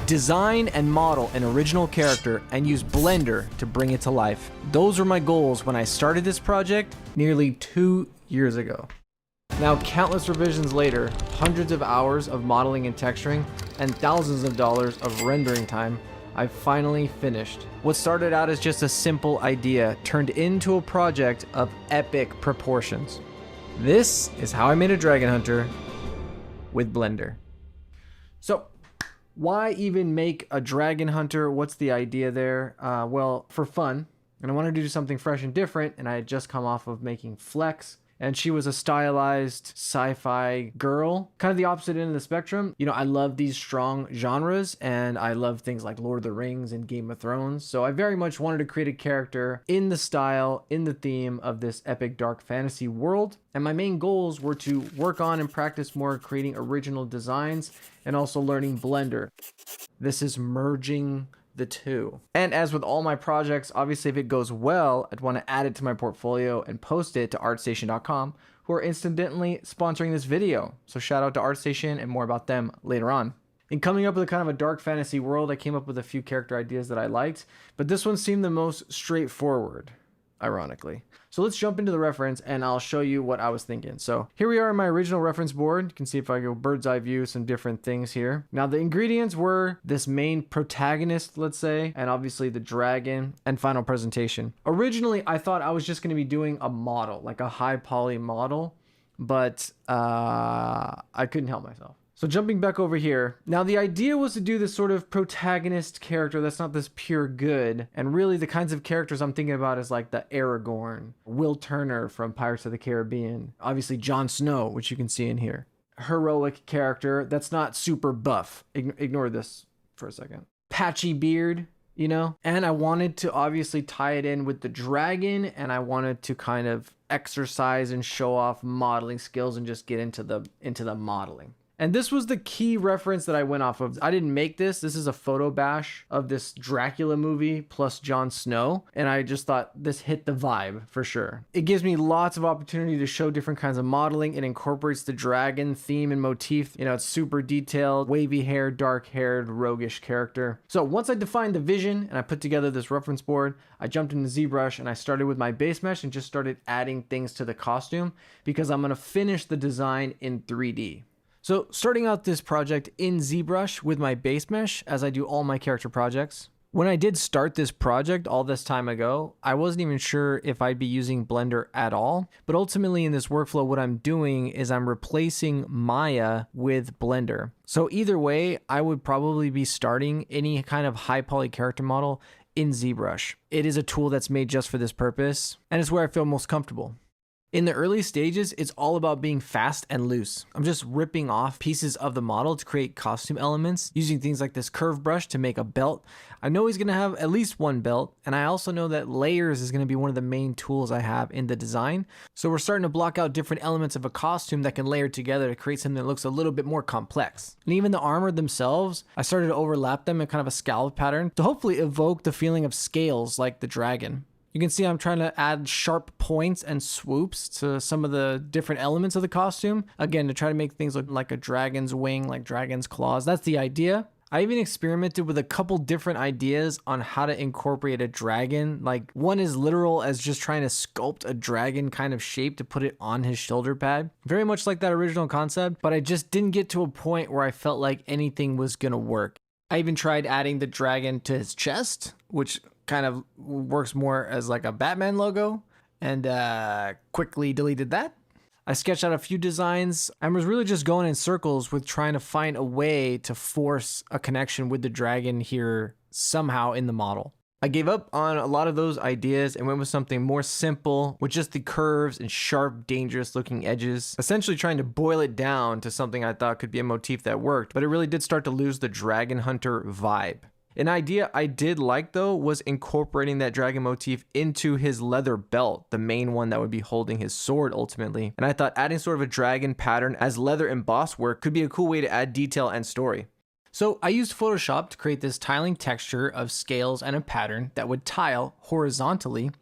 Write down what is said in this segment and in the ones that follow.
design and model an original character, and use Blender to bring it to life. Those were my goals when I started this project nearly 2 years ago. Now, countless revisions later, hundreds of hours of modeling and texturing, and thousands of dollars of rendering time, I've finally finished. What started out as just a simple idea turned into a project of epic proportions. This is how I made a dragon hunter with Blender. So, why even make a dragon hunter? What's the idea there? Well, for fun, and I wanted to do something fresh and different, and I had just come off of making Flex, and she was a stylized sci-fi girl, kind of the opposite end of the spectrum. You know, I love these strong genres, and I love things like Lord of the Rings and Game of Thrones. So I very much wanted to create a character in the style, in the theme of this epic dark fantasy world. And my main goals were to work on and practice more creating original designs and also learning Blender. This is merging the two. And as with all my projects, obviously if it goes well, I'd want to add it to my portfolio and post it to artstation.com, who are incidentally sponsoring this video. So shout out to ArtStation, and more about them later on. In coming up with a kind of a dark fantasy world, I came up with a few character ideas that I liked, but this one seemed the most straightforward, ironically. So let's jump into the reference and I'll show you what I was thinking. So here we are in my original reference board. You can see if I go bird's eye view, some different things here. Now the ingredients were this main protagonist, let's say, and obviously the dragon and final presentation. Originally, I thought I was just going to be doing a model, like a high poly model, but I couldn't help myself. So jumping back over here, now the idea was to do this sort of protagonist character that's not this pure good, and really the kinds of characters I'm thinking about is like the Aragorn, Will Turner from Pirates of the Caribbean, obviously Jon Snow, which you can see in here. Heroic character that's not super buff. Ignore this for a second. Patchy beard, you know? And I wanted to obviously tie it in with the dragon, and I wanted to kind of exercise and show off modeling skills and just get into the modeling. And this was the key reference that I went off of. I didn't make this. This is a photo bash of this Dracula movie plus Jon Snow. And I just thought this hit the vibe for sure. It gives me lots of opportunity to show different kinds of modeling. It incorporates the dragon theme and motif. You know, it's super detailed, wavy hair, dark haired, roguish character. So once I defined the vision and I put together this reference board, I jumped into ZBrush and I started with my base mesh and just started adding things to the costume because I'm going to finish the design in 3D. So starting out this project in ZBrush with my base mesh, as I do all my character projects. When I did start this project all this time ago, I wasn't even sure if I'd be using Blender at all. But ultimately in this workflow, what I'm doing is I'm replacing Maya with Blender. So either way, I would probably be starting any kind of high poly character model in ZBrush. It is a tool that's made just for this purpose, and it's where I feel most comfortable. In the early stages, it's all about being fast and loose. I'm just ripping off pieces of the model to create costume elements, using things like this curve brush to make a belt. I know he's gonna have at least one belt, and I also know that layers is gonna be one of the main tools I have in the design. So we're starting to block out different elements of a costume that can layer together to create something that looks a little bit more complex. And even the armor themselves, I started to overlap them in kind of a scallop pattern to hopefully evoke the feeling of scales like the dragon. You can see I'm trying to add sharp points and swoops to some of the different elements of the costume. Again, to try to make things look like a dragon's wing, like dragon's claws. That's the idea. I even experimented with a couple different ideas on how to incorporate a dragon. Like one is literal as just trying to sculpt a dragon kind of shape to put it on his shoulder pad. Very much like that original concept, but I just didn't get to a point where I felt like anything was gonna work. I even tried adding the dragon to his chest, which kind of works more as like a Batman logo, and quickly deleted that. I sketched out a few designs and was really just going in circles with trying to find a way to force a connection with the dragon here somehow in the model. I gave up on a lot of those ideas and went with something more simple with just the curves and sharp, dangerous looking edges, essentially trying to boil it down to something I thought could be a motif that worked, but it really did start to lose the dragon hunter vibe. An idea I did like though was incorporating that dragon motif into his leather belt, the main one that would be holding his sword ultimately. And I thought adding sort of a dragon pattern as leather embossed work could be a cool way to add detail and story. So I used Photoshop to create this tiling texture of scales and a pattern that would tile horizontally.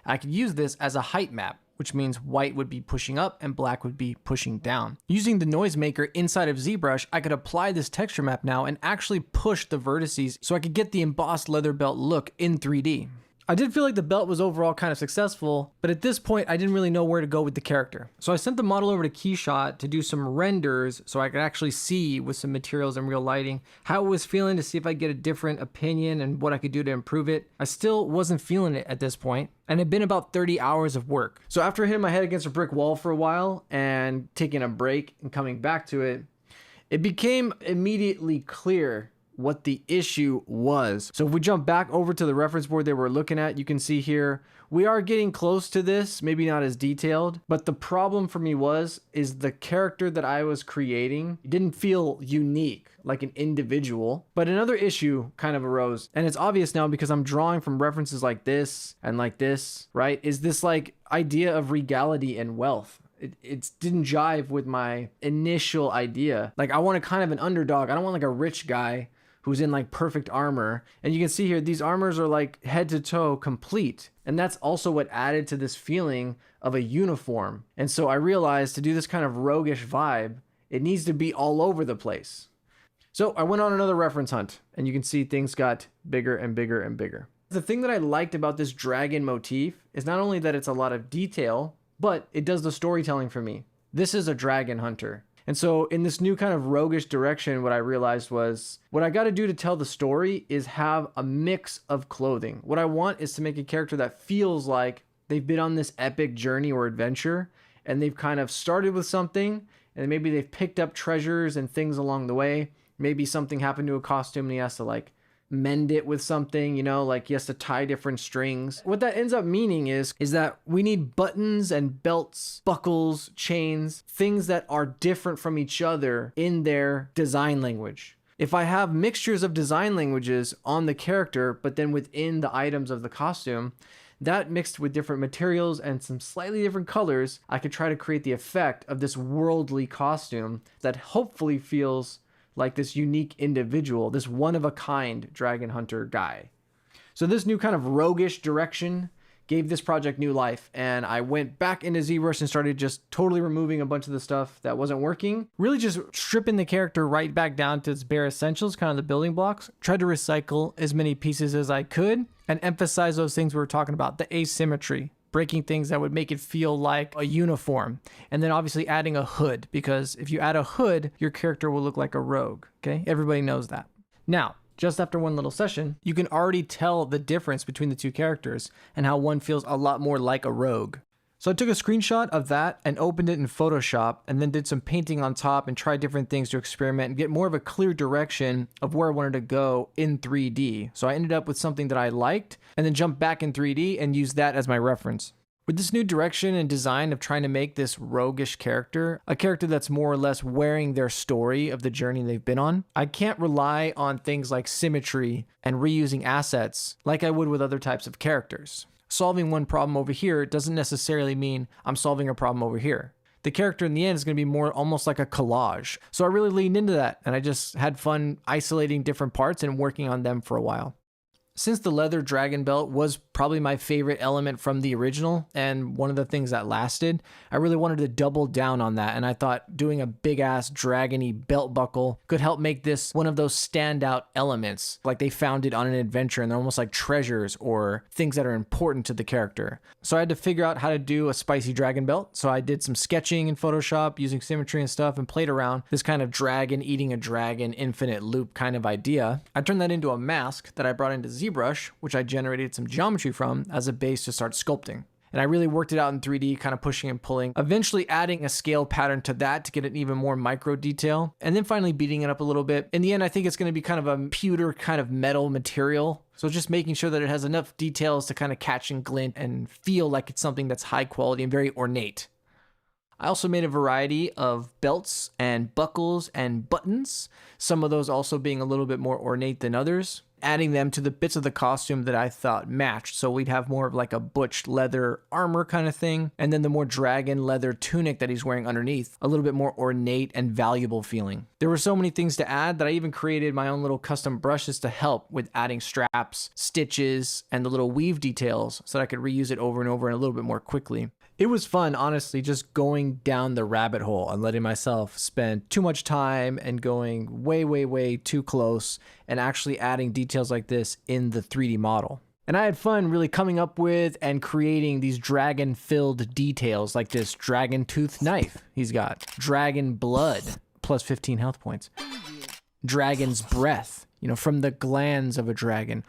I could use this as a height map. which means white would be pushing up and black would be pushing down. Using the noise maker inside of ZBrush, I could apply this texture map now and actually push the vertices so I could get the embossed leather belt look in 3D. I did feel like the belt was overall kind of successful, but at this point I didn't really know where to go with the character. So I sent the model over to Keyshot to do some renders so I could actually see with some materials and real lighting how it was feeling, to see if I could get a different opinion and what I could do to improve it. I still wasn't feeling it at this point, and it had been about 30 hours of work. So after hitting my head against a brick wall for a while and taking a break and coming back to it, it became immediately clear what the issue was. So if we jump back over to the reference board that we're looking at, you can see here, we are getting close to this, maybe not as detailed, but the problem for me is the character that I was creating didn't feel unique, like an individual. But another issue kind of arose, and it's obvious now because I'm drawing from references like this and like this, right? Is this like idea of regality and wealth. It didn't jive with my initial idea. Like, I want a kind of an underdog. I don't want like a rich guy who's in like perfect armor. And you can see here, these armors are like head to toe complete. And that's also what added to this feeling of a uniform. And so I realized to do this kind of roguish vibe, it needs to be all over the place. So I went on another reference hunt, and you can see things got bigger and bigger and bigger. The thing that I liked about this dragon motif is not only that it's a lot of detail, but it does the storytelling for me. This is a dragon hunter. And so in this new kind of roguish direction, what I realized was what I got to do to tell the story is have a mix of clothing. What I want is to make a character that feels like they've been on this epic journey or adventure, and they've kind of started with something, and maybe they've picked up treasures and things along the way. Maybe something happened to a costume and he has to like mend it with something, you know, like he has to tie different strings. What that ends up meaning is that we need buttons and belts, buckles, chains, things that are different from each other in their design language. If I have mixtures of design languages on the character, but then within the items of the costume, that mixed with different materials and some slightly different colors, I could try to create the effect of this worldly costume that hopefully feels like this unique individual, this one-of-a-kind dragon hunter guy. So this new kind of roguish direction gave this project new life, and I went back into ZBrush and started just totally removing a bunch of the stuff that wasn't working. Really just stripping the character right back down to its bare essentials, kind of the building blocks. Tried to recycle as many pieces as I could and emphasize those things we were talking about, the asymmetry, breaking things that would make it feel like a uniform. And then obviously adding a hood, because if you add a hood, your character will look like a rogue, okay? Everybody knows that. Now, just after one little session, you can already tell the difference between the two characters and how one feels a lot more like a rogue. So I took a screenshot of that and opened it in Photoshop, and then did some painting on top and tried different things to experiment and get more of a clear direction of where I wanted to go in 3D. So I ended up with something that I liked, and then jumped back in 3D and used that as my reference. With this new direction and design of trying to make this roguish character, a character that's more or less wearing their story of the journey they've been on, I can't rely on things like symmetry and reusing assets like I would with other types of characters. Solving one problem over here doesn't necessarily mean I'm solving a problem over here. The character in the end is going to be more almost like a collage. So I really leaned into that, and I just had fun isolating different parts and working on them for a while. Since the leather dragon belt was probably my favorite element from the original and one of the things that lasted, I really wanted to double down on that, and I thought doing a big ass dragony belt buckle could help make this one of those standout elements, like they found it on an adventure and they're almost like treasures or things that are important to the character. So I had to figure out how to do a spicy dragon belt, so I did some sketching in Photoshop using symmetry and stuff and played around this kind of dragon eating a dragon infinite loop kind of idea. I turned that into a mask that I brought into ZBrush, which I generated some geometry from as a base to start sculpting. And I really worked it out in 3D, kind of pushing and pulling, eventually adding a scale pattern to that to get an even more micro detail, and then finally beating it up a little bit. In the end, I think it's going to be kind of a pewter kind of metal material. So just making sure that it has enough details to kind of catch and glint and feel like it's something that's high quality and very ornate. I also made a variety of belts and buckles and buttons, some of those also being a little bit more ornate than others, adding them to the bits of the costume that I thought matched. So we'd have more of like a butch leather armor kind of thing, and then the more dragon leather tunic that he's wearing underneath, a little bit more ornate and valuable feeling. There were so many things to add that I even created my own little custom brushes to help with adding straps, stitches, and the little weave details so that I could reuse it over and over and a little bit more quickly. It was fun, honestly, just going down the rabbit hole and letting myself spend too much time and going way, way, way too close and actually adding details like this in the 3D model. And I had fun really coming up with and creating these dragon-filled details like this dragon tooth knife he's got, dragon blood, plus 15 health points, dragon's breath, from the glands of a dragon,